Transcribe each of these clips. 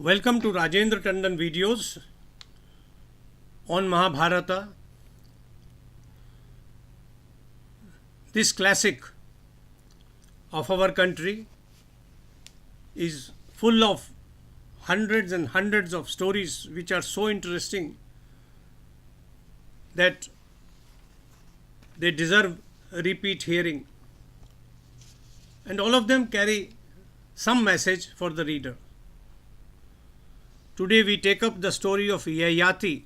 Welcome to Rajendra Tandon videos on Mahabharata. This classic of our country is full of hundreds and hundreds of stories which are so interesting that they deserve repeat hearing, and all of them carry some message for the reader. Today we take up the story of Yayati,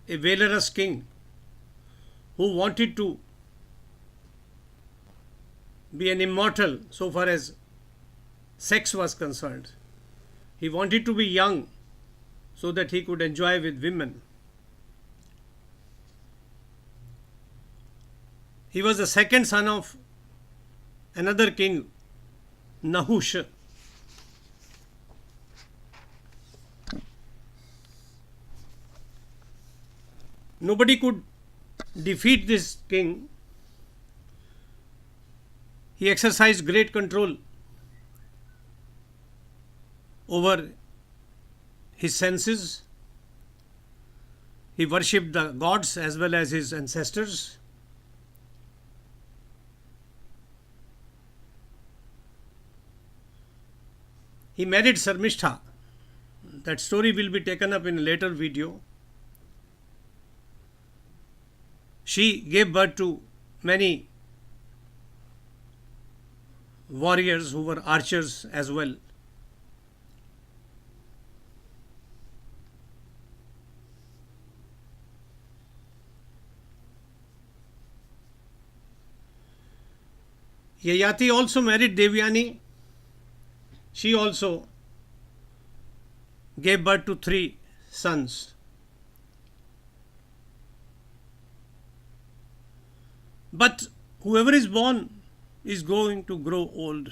a valorous king who wanted to be an immortal so far as sex was concerned. He wanted to be young so that he could enjoy with women. He was the second son of another king, Nahush. Nobody could defeat this king. He exercised great control over his senses. He worshipped the gods as well as his ancestors. He married Sarmishtha. That story will be taken up in a later video. She gave birth to many warriors who were archers as well. Yayati also married Devyani. She also gave birth to 3 sons. But whoever is born is going to grow old.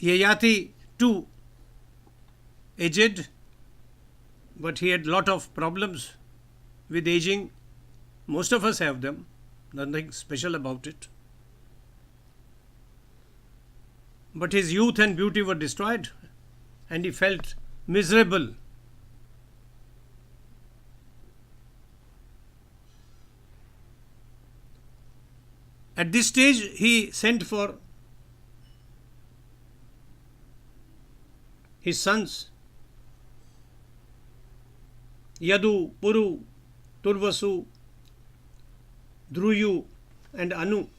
Yayati too aged, but he had lot of problems with aging. Most of us have them, nothing special about it. But his youth and beauty were destroyed, and he felt miserable. At this stage, he sent for his sons, Yadu, Puru, Turvasu, Dhruyu, and Anu.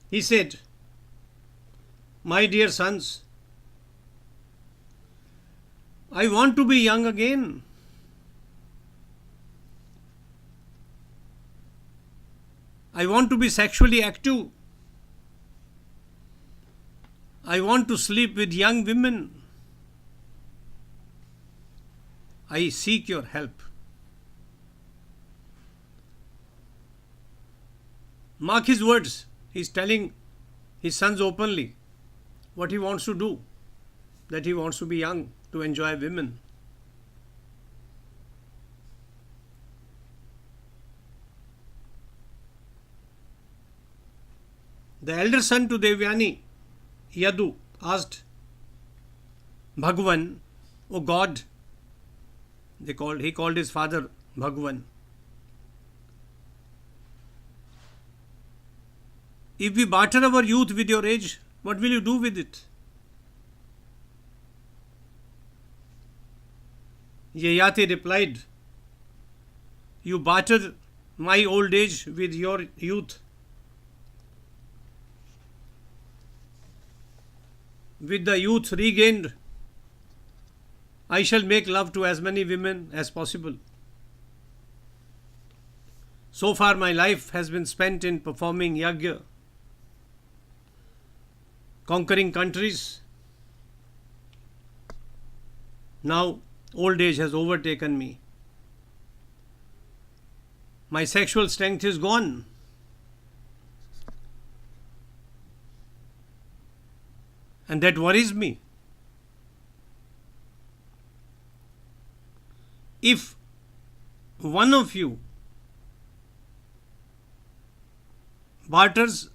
He said, "My dear sons, I want to be young again. I want to be sexually active. I want to sleep with young women. I seek your help." Mark his words. He is telling his sons openly what he wants to do, that he wants to be young, to enjoy women. The elder son to Devyani, Yadu, asked Bhagwan, "O God," he called his father Bhagwan, "if we barter our youth with your age, what will you do with it?" Yayati replied, "You barter my old age with your youth. With the youth regained, I shall make love to as many women as possible. So far my life has been spent in performing yajna, conquering countries. Now old age has overtaken me. My sexual strength is gone. And that worries me. If one of you barters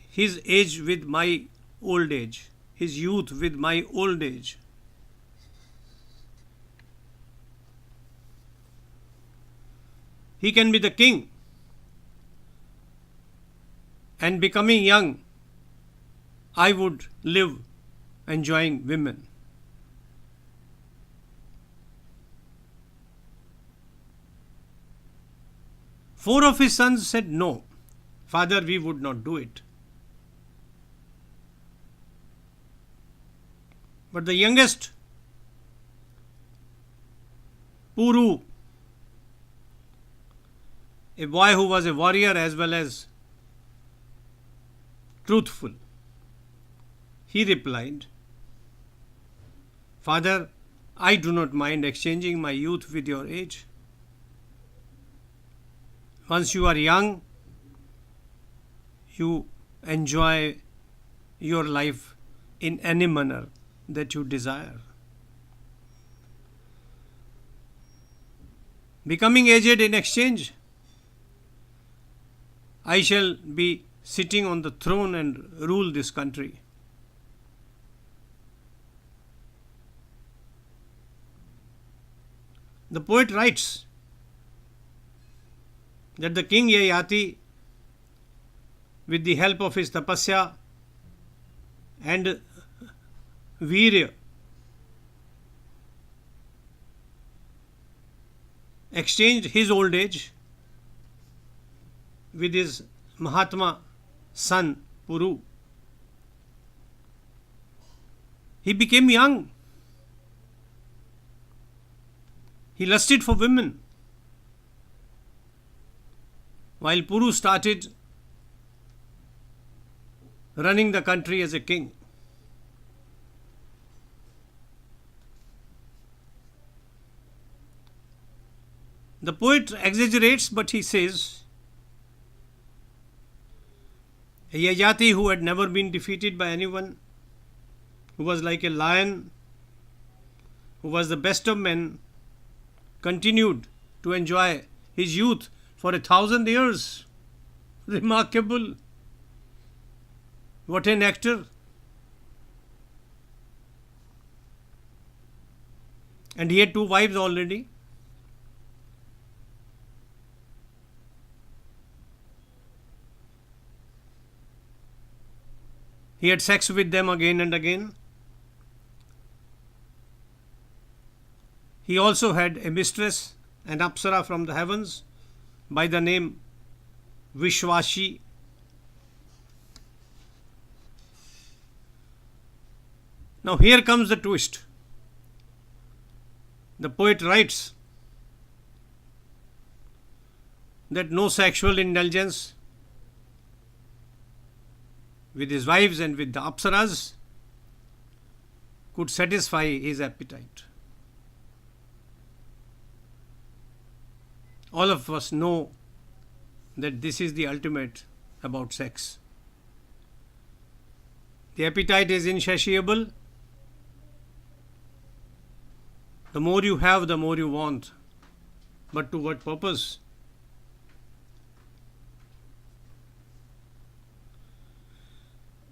his age with my old age, his youth with my old age. He can be the king, and becoming young, I would live enjoying women. Four of his sons said, "No, father, we would not do it." But the youngest, Puru, a boy who was a warrior as well as truthful, he replied, "Father, I do not mind exchanging my youth with your age. Once you are young, you enjoy your life in any manner that you desire. Becoming aged in exchange, I shall be sitting on the throne and rule this country." The poet writes that the King Yayati, with the help of his tapasya and virya, exchanged his old age with his Mahatma son Puru. He became young. He lusted for women, while Puru started running the country as a king. The poet exaggerates, but he says, a Yayati who had never been defeated by anyone, who was like a lion, who was the best of men, continued to enjoy his youth for 1,000 years. Remarkable. What an actor. And he had 2 wives already. He had sex with them again and again. He also had a mistress, an apsara from the heavens, by the name Vishwashi. Now here comes the twist. The poet writes that no sexual indulgence with his wives and with the apsaras could satisfy his appetite. All of us know that this is the ultimate about sex. The appetite is insatiable. The more you have, the more you want. But to what purpose?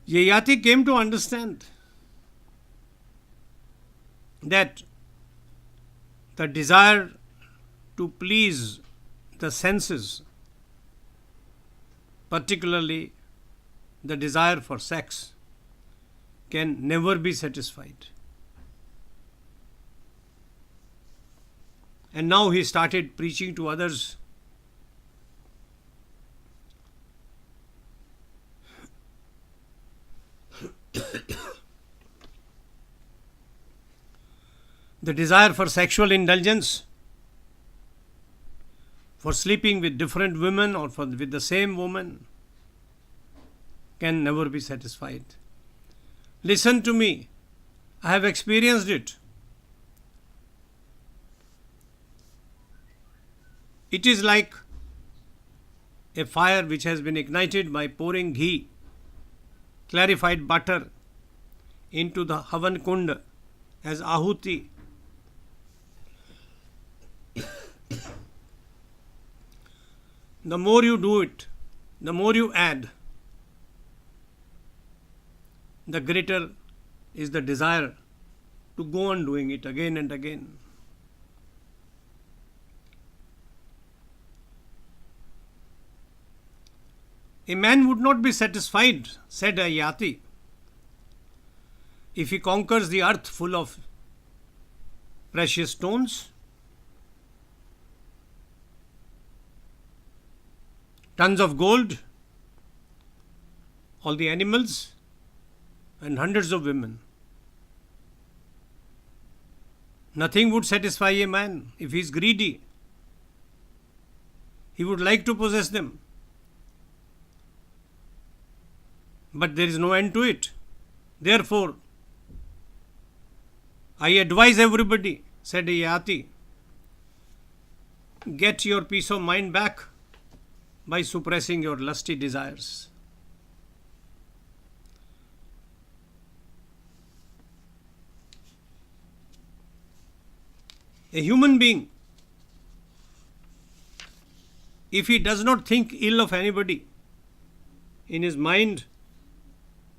Yayati came to understand that the desire to please the senses, particularly the desire for sex, can never be satisfied. And now he started preaching to others. The desire for sexual indulgence, for sleeping with different women or with the same woman, can never be satisfied. Listen to me. I have experienced it. It is like a fire which has been ignited by pouring ghee, clarified butter, into the Havan Kund as Ahuti. The more you do it, the more you add, the greater is the desire to go on doing it again and again. A man would not be satisfied, said Yayati, if he conquers the earth full of precious stones, tons of gold, all the animals, and hundreds of women. Nothing would satisfy a man if he is greedy. He would like to possess them. But there is no end to it. Therefore, I advise everybody, said Yayati, get your peace of mind back by suppressing your lusty desires. A human being, if he does not think ill of anybody in his mind,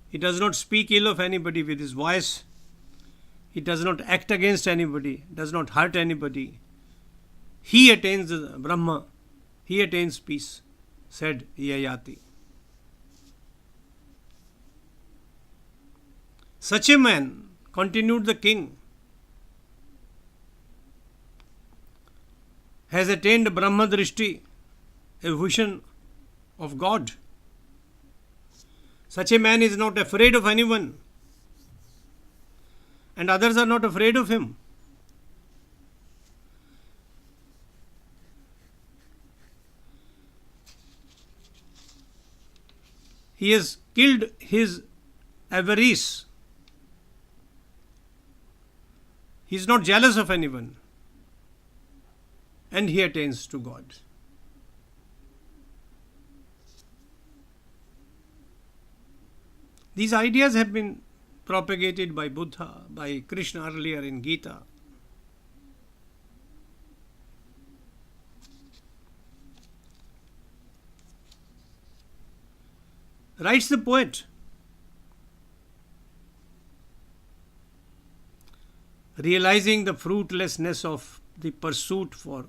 he does not speak ill of anybody with his voice, he does not act against anybody, does not hurt anybody, he attains Brahma, he attains peace, said Yayati. Such a man, continued the king, has attained Brahma Drishti, a vision of God. Such a man is not afraid of anyone, and others are not afraid of him. He has killed his avarice. He is not jealous of anyone, and he attains to God. These ideas have been propagated by Buddha, by Krishna earlier in Gita. Writes the poet, realizing the fruitlessness of the pursuit for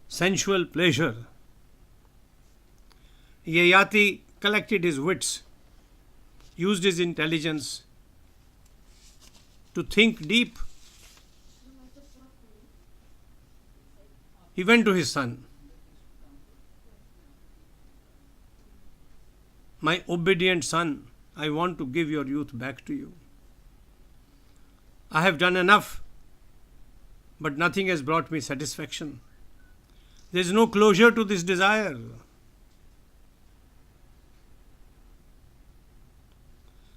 sensual pleasure, Yayati collected his wits, used his intelligence to think deep. He went to his son. My obedient son, I want to give your youth back to you. I have done enough, but nothing has brought me satisfaction. There is no closure to this desire.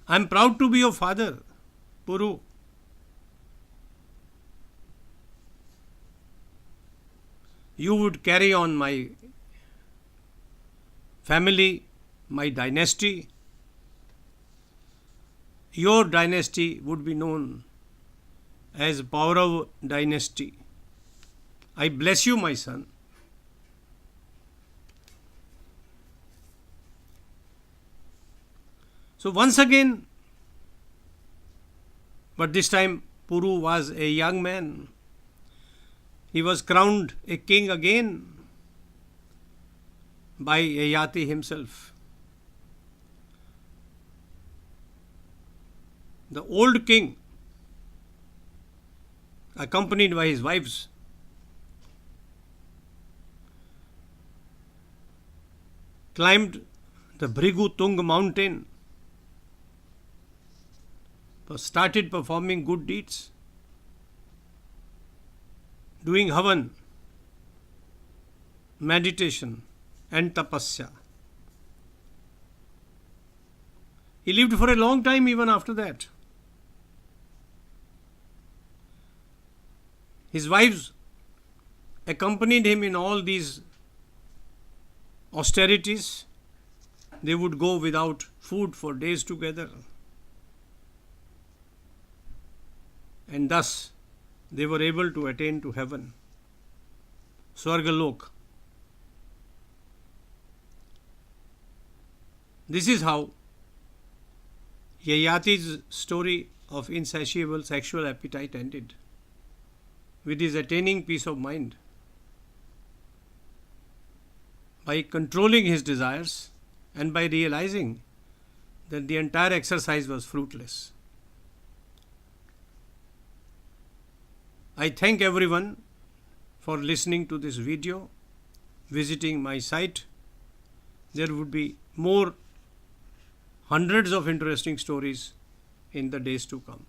I am proud to be your father, Puru. You would carry on my family, my dynasty. Your dynasty would be known as Paurav dynasty. I bless you, my son. So once again, but this time Puru was a young man. He was crowned a king again by Yayati himself. The old king, accompanied by his wives, climbed the Bhrigu Tung mountain, started performing good deeds, doing havan, meditation and tapasya. He lived for a long time even after that. His wives accompanied him in all these austerities. They would go without food for days together. And thus they were able to attain to heaven, Swargalok. This is how Yayati's story of insatiable sexual appetite ended, with his attaining peace of mind by controlling his desires and by realizing that the entire exercise was fruitless. I thank everyone for listening to this video, visiting my site. There would be more hundreds of interesting stories in the days to come.